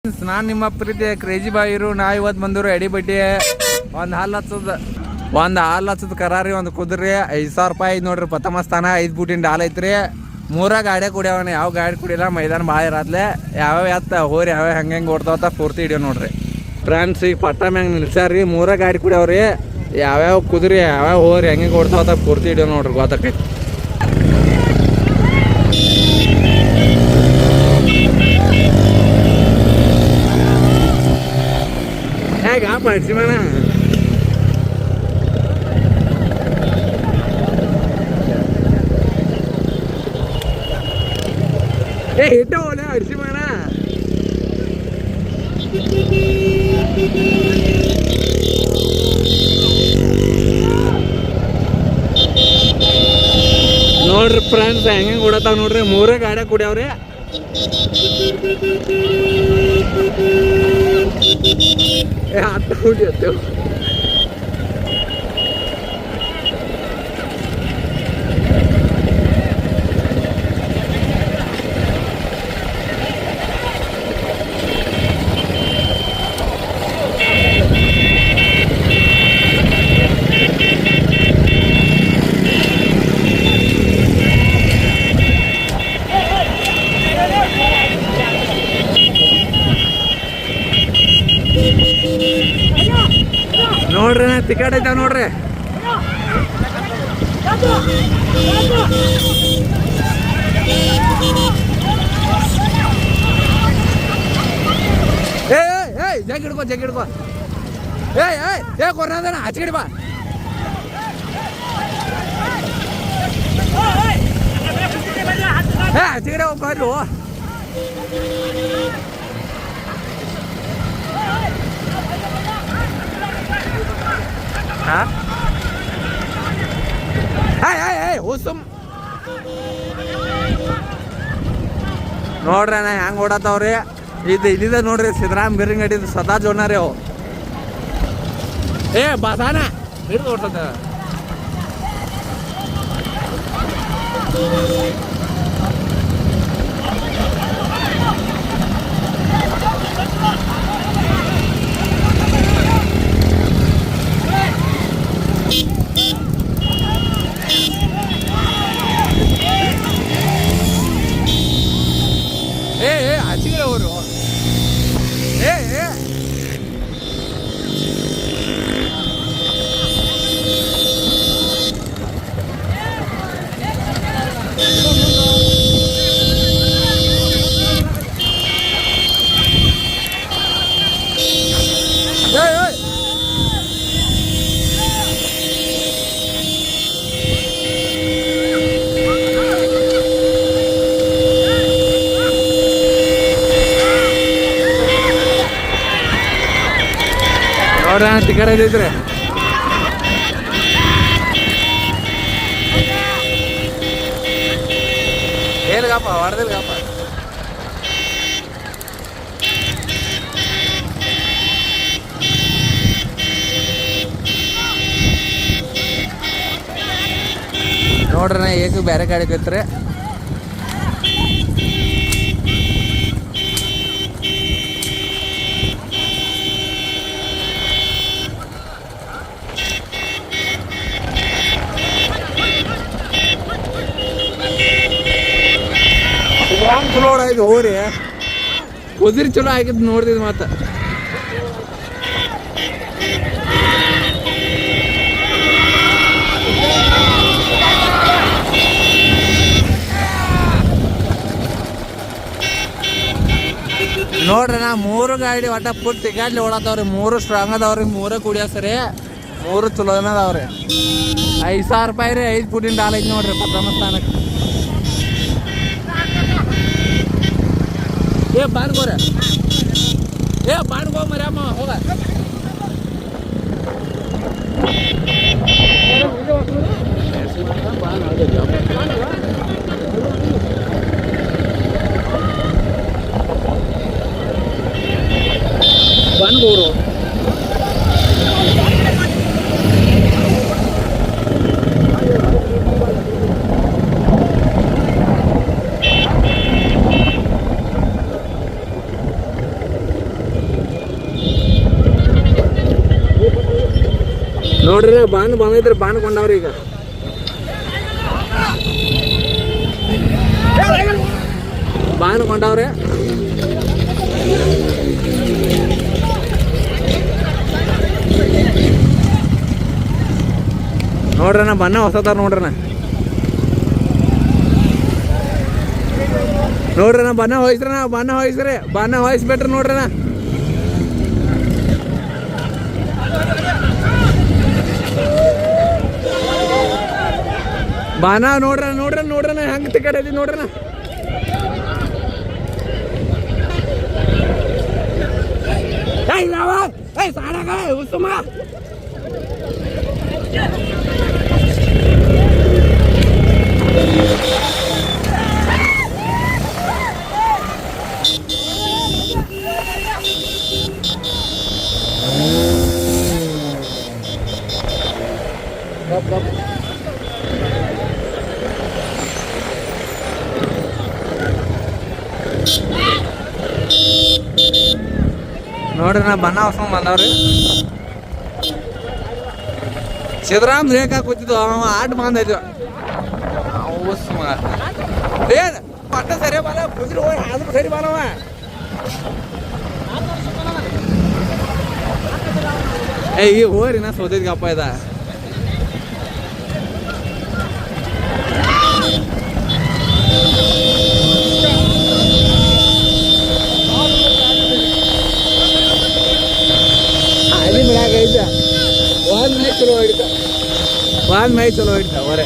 ನಾನು ನಿಮ್ಮ ಪ್ರೀತಿಯ ಕ್ರೇಜಿ ಬಾಯಿರು ನಾ ಇವತ್ತು ಬಂದಿರು ಎಡಿ ಬಡ್ಡಿ ಒಂದು ಹಾಲು ಹಚ್ಚದ ಕರಾರಿ ಒಂದು ಕುದ್ರಿ 5,000 ರೂಪಾಯಿ ಐದು ನೋಡ್ರಿ ಪ್ರಥಮ ಸ್ಥಾನ 5 ಬೂಟಿನ ಡಾಲ್ ಐತ್ರಿ. 3 ಗಾಡಿ ಕುಡಿಯವನ ಯಾವ ಗಾಡಿ ಕುಡಿಯಲ್ಲ ಮೈದಾನ ಭಾಳ ಇರತ್ಲೆ ಯಾವ್ಯಾವ ಎತ್ತ ಹೋರಿ ಯಾವ್ಯಾವ ಹೆಂಗೆ ಓಡ್ತಾವತ್ತ ಪೂರ್ತಿ ಹಿಡಿಯೋ ನೋಡ್ರಿ ಫ್ರೆಂಡ್ಸ್. ಈಗ ಪಟ್ಟ ಮ್ಯಾಂಗ ನಿಲ್ಸ್ಯಾರ್ರಿ 3 ಗಾಡಿ ಕುಡಿಯವ್ರಿ ಯಾವ್ಯಾವ ಕುದ್ರಿ ಯಾವ್ಯಾವ ಹೋರಿ ಹೆಂಗೆ ಓಡ್ತಾವತ್ತ ಪೂರ್ತಿ ಹಿಡಿಯೋ ನೋಡ್ರಿ ಗೊತ್ತಾಕೈತಿ. ಹೇಗ ಪಡಿಸಿಮಣ ಇಟ್ಟ ಹೋಲೆ ಅಡಿಸಿಮಣ ನೋಡ್ರಿ ಫ್ರೆಂಡ್ಸ್ ಹೆಂಗೆ ಕೊಡತಾವ ನೋಡ್ರಿ 3 ಗಾಡಿ ಕುಡಿಯವ್ರಿ. ಹತ್ತು ಕುಡಿಯತ್ತೇವ್ ನೋಡ್ರಿ ಟಿಕೆಟ್ ಐತಾವ ನೋಡ್ರಿ. ಜಗ್ ಹಿಡ್ಕೊ ಏ ಕೊರ್ನಾದಣ ಹಚ್ಚಿಡಿ ಬಾ. ಹಚ್ಚಿಗಡೆ ಹೋಗ್ಬಾರ್ದು ಹುಸುಮ್ ನೋಡ್ರಿ ನಾ ಹೆಂಗೆ ಓಡಾತಾವ್ರಿ. ಇಲ್ಲಿದ ನೋಡ್ರಿ ಸಿದ್ದರಾಮ್ ಬಿರಿಂಗ್ ಅಡಿದ ಸದಾ ಜೋಡ್ನಾರಿ ಅವು. ಬಸಾನ ಹಿಡಿದು ಓಡ್ತದ ಹಚ್ಚಿಗೆ ಅವರು ನೋಡ್ರಿ ಟಿಕೆಟ್ ಐತೈತ್ರಿ. ಏನ್ಗಪ್ಪ ಹೊಡೆದಿಲ್ಗಪ್ಪ ನೋಡ್ರಿ ನಾ ಏಕ ಬೇರೆ ಗಾಡಿ ಕತ್ರಿ. ಚಲೋ ಆಯ್ತು ಹೋರಿ ಕುದುರೆ ಚಲೋ ಆಗಿದ್ದು ನೋಡ್ತಿದ್ ಮಾತ. ನೋಡ್ರಿ ನಾ 3 ಗಾಡಿ ಒಟ್ಟ ಫುಲ್ ಟಿಕೆಟ್ಲಿ ಓಡಾತಾವ್ರಿ. 3 ಸ್ಟ್ರಾಂಗ್ ಅದಾವ್ರಿ, 3 ಕುಡಿಯಸ್ರಿ, 3 ಚಲೋನ ಅದಾವ್ರಿ. 5,000 ರೂಪಾಯಿ ರೀ 5 ಫುಟಿನ ಡಾಲ್ ಐತಿ ನೋಡ್ರಿ ಪ್ರಥಮ ಸ್ಥಾನಕ್ಕೆ. ಬಾಣ್ಗೋರ ಬಾಣ್ಗೋ ಮರ್ಯಮ್ಮ ಹೋಗ. ಬಾಣ್ಗೋರು ನೋಡ್ರಿ ಬಾನ್ ಬಂದೈತ್ರಿ, ಬಾನ್ ಕೊಂಡವ್ರಿ ಈಗ. ಬಾನ್ ಕೊಂಡವ್ರೆ. ನೋಡ್ರಣ್ಣ ಬಣ್ಣ ಹೊಸತಾರ ನೋಡ್ರಣ್ಣ. ನೋಡ್ರಣ್ಣ ಬಣ್ಣ ಹೊಯ್ಸ್ರಣ, ಬಣ್ಣ ಹೊಯ್ಸ್ರಿ, ಬಣ್ಣ ಹೊಯ್ಸ್ಬಿಟ್ರಿ ನೋಡ್ರಣ್ಣ. ಬಾನ ನೋಡ್ರಣ್ಣ ಹೆಂಗ್ ಟಿಕೆಟ್ ಐತಿ ನೋಡ್ರಣ್ಣ. ಉಸುಮ ನೋಡ್ರಿ ನಾ ಬಣ್ಣ ಹೊಸ್ಕೊಂಡ್ ಬಂದವ್ರಿ. ಸಿದ್ದರಾಮ್ ರೇಖಾ ಕೂತಿದ್ದು ಅವ ಆಟ ಬಂದೈತಿ. ಏನ್ ಪಟ್ಟ ಸರಿ ಬಾಲ ಕುದ್ರಿ ಹೋಗಿ ಆದ್ರೂ ಸರಿ ಬಾಲವ. ಈಗ ಹೋರಿ ನಾ ಸೋತೈತಿ ಅಪ್ಪ ಇದ. ಒಂದ್ ಮೈ ಚಲೋ ಹಿಡಿತ ಹೊರೆ.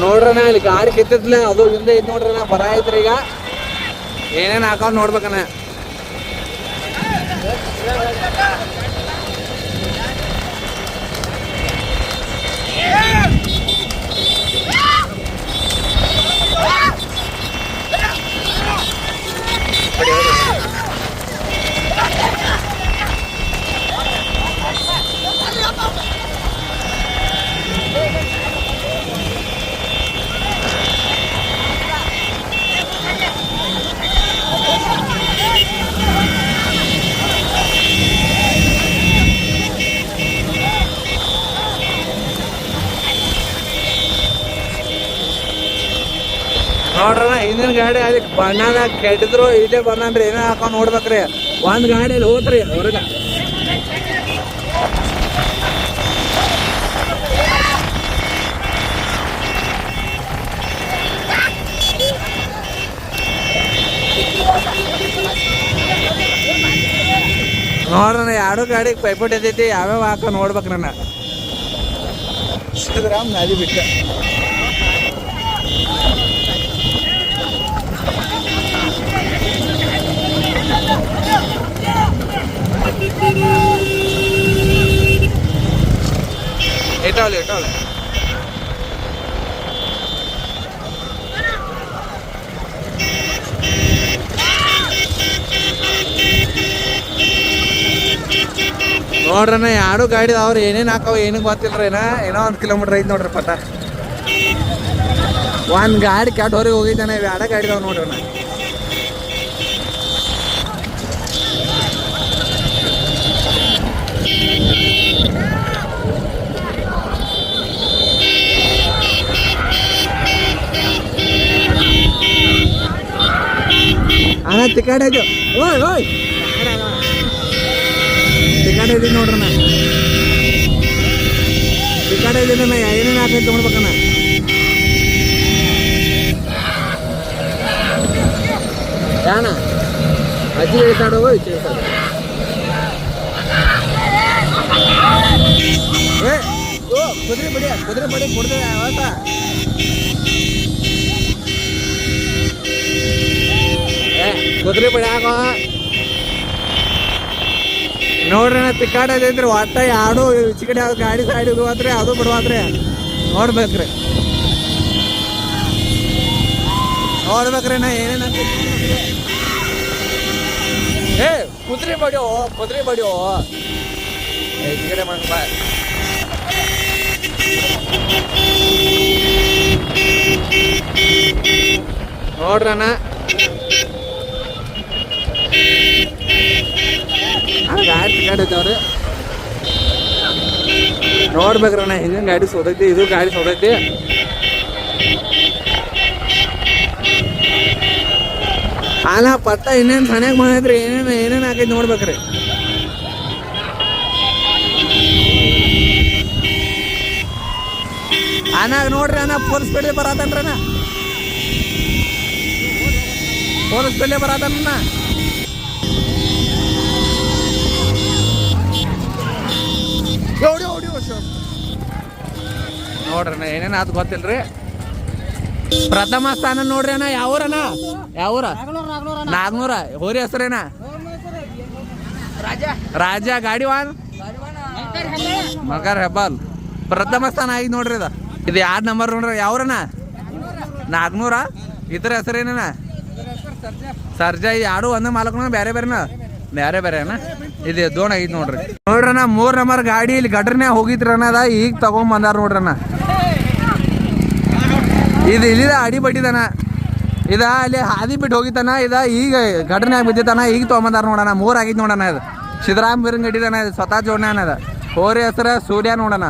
ನೋಡ್ರಣ್ಣ ಇಲ್ಲಿ ಗಾಡಿ ಕಿತ್ತಿದ್ಲ ಅದು ಹಿಂದೆ ಐತಿ ನೋಡ್ರಣ್ಣ, ಬರ ಐತ್ರಿ. ಈಗ ಏನೇನು ಹಾಕೊಂಡ್ ನೋಡ್ಬೇಕಣ್ಣ. ನೋಡ್ರಣ್ಣ ಹಿಂದಿನ ಗಾಡಿ ಅದಕ್ಕೆ ಬಣ್ಣದ ಕೆಟ್ಟಿದ್ರು ಇದೇ ಬಂದನ್ರಿ, ಏನೇ ಹಾಕೊಂಡ್ ನೋಡ್ಬೇಕ್ರಿ. ಒಂದ್ ಗಾಡಿಯಲ್ಲಿ ಹೋತ್ರಿ ಅವ್ರಿಗೆ. ನೋಡ್ರಣ್ಣ ಎರಡು ಗಾಡಿಗೆ ಪೈಪೋಟ್ ಎದ್ದೈತಿ, ಯಾವ್ಯಾವ ಹಾಕೊಂಡ್ ನೋಡ್ಬೇಕ್ರಿ ನನ್ನ. ಸಿದ್ದರಾಮ್ ನಾದಿ ಬಿಟ್ಟ. ಎಟಾವಲೆ ನೋಡ್ರಣ್ಣ ಎರಡು ಗಾಡಿ ಅವ್ರು ಏನೇನು ಹಾಕವ ಏನಕ್ಕೆ ಗೊತ್ತಿಲ್ರಿ. ಏನೋ 1 ಕಿಲೋಮೀಟ್ರ್ ಐತಿ ನೋಡ್ರಿ ಪಟ್ಟ. ಒಂದು ಗಾಡಿ ಕೆಟ್ಟ ಹೊರಗೆ ಹೋಗಿದ್ದಾನೆ, ಇವು ಎರಡು ಗಾಡಿ ಅದಾವ ನೋಡ್ರಣ್ಣ. ಅಣ್ಣ ಟಿಕೆಟ್ ಐತಿ, ಓಯ್ ಟಿಕೆಟ್ ಐತಿ ನೋಡ್ರಣ್ಣ. ಟಿಕೆಟ್ ಐತಿ ಏನೇನು ಹಾಕೈತಿ ನೋಡ್ಬೇಕಣ್ಣ. ಯಾನ ಅಜ್ಜಿ ಹೇಳ್ತಾಡೋ ಕುದುರೆ ಬಡಿ ಕೊಡ್ತೇವೆ ಅವತ್ತ. ಕುದುರೆ ಬಡಿ ಆಗೋ ನೋಡ್ರಿ ಅಣ್ಣ ತಿಕ್ಕಾಡೈತ್ರಿ ಒಟ್ಟ ಯಾರು ಈಚೆ ಕಡೆ ಗಾಡಿ ಸೈಡ್ ಹೋಗತ್ರಿ ಅದು ಬಿಡುವಾತ್ರಿ ನೋಡ್ಬೇಕ್ರಿ ನಾ ಏನೇನ ಏ ಕುದುರೆ ಬಡಿಯೋ ಈಚೆ ಕಡೆ ಬಂದ್ ಬಾ ನೋಡ್ರಣ್ಣ ಗಾಡಿ ತಿಕ್ಕಾಡೈತವ್ರಿ ನೋಡ್ಬೇಕ್ರಣ್ಣ ಹಿಂದಿನ ಗಾಡಿ ಸೋದೈತಿ ಇದು ಗಾಡಿ ಸೋದೈತಿ ಅಲ್ಲ ಪಟ್ಟ ಇನ್ನೇನು ಸಣ್ಯಾಗ ಮಾಡೈತ್ರಿ ಏನೇನು ಹಾಕೈತಿ ನೋಡ್ಬೇಕ್ರಿ ಅನ್ನಾಗ ನೋಡ್ರಿ ಅಣ್ಣ ಫುಲ್ ಸ್ಪೀಡ್ ಬರತ್ತನ್ರಣ್ಣ ಫುಲ್ ಸ್ಪೀಡ್ ಬರತ್ತಣ್ಣ ನೋಡ್ರಿ ಏನೇನು ಅದು ಗೊತ್ತಿಲ್ರಿ ಪ್ರಥಮ ಸ್ಥಾನ ನೋಡ್ರಿ ಅಣ್ಣ ಯಾವೂರಣ್ಣ ಯಾವೂರ ನಾಗ್ನೂರ ಹೋರಿ ಹೆಸರೇನ ರಾಜ ಗಾಡಿವಾನ್ ಮಲ್ಕಾರ್ ಹೆಬ್ಬಾಲ್ ಪ್ರಥಮ ಸ್ಥಾನ ಆಗಿ ನೋಡ್ರಿ ಇದು ಯಾರ್ಡ್ ನಂಬರ್ ನೋಡ್ರಿ ಯಾವ್ರಣ್ಣ ನಾಗ್ನೂರ ಇದ್ರ ಹೆಸರೇನ ಸರ್ಜಾ ಯಾರು ಒಂದ ಮಾಲಕನ ಬೇರೆ ಬೇರೆನಾ ಇದು ದೋಣ ಐತಿ ನೋಡ್ರಣ್ಣ 3 ನಂಬರ್ ಗಾಡಿ ಇಲ್ಲಿ ಗಟ್ರನ್ಯಾಗ ಹೋಗಿದ್ರಣ್ಣ ಅದ ಈಗ ತಗೊಂಡ್ ಬಂದಾರ ನೋಡ್ರಣ್ಣ ಇದು ಇಲ್ಲಿದ ಅಡಿ ಬಡ್ಡಿದನ ಇದ ಅಲ್ಲಿ ಹಾದಿ ಬಿಟ್ಟು ಹೋಗಿತಾನ ಇದ ಈಗ ಗಟ್ರನ್ಯಾಗ ಬಿದ್ದಿತಾನ ಈಗ ತಗೊಂಬಂದಾರ ನೋಡೋಣ 3 ಆಗಿತ್ತು ನೋಡೋಣ ಇದು ಸಿದ್ದರಾಮ್ ಬಿರಂಗಡಿದನ ಇದು ಸ್ವತಃ ಜೋಡ್ನ ಅದ ಹೋರಿ ಹೆಸರ ಸೂರ್ಯ ನೋಡೋಣ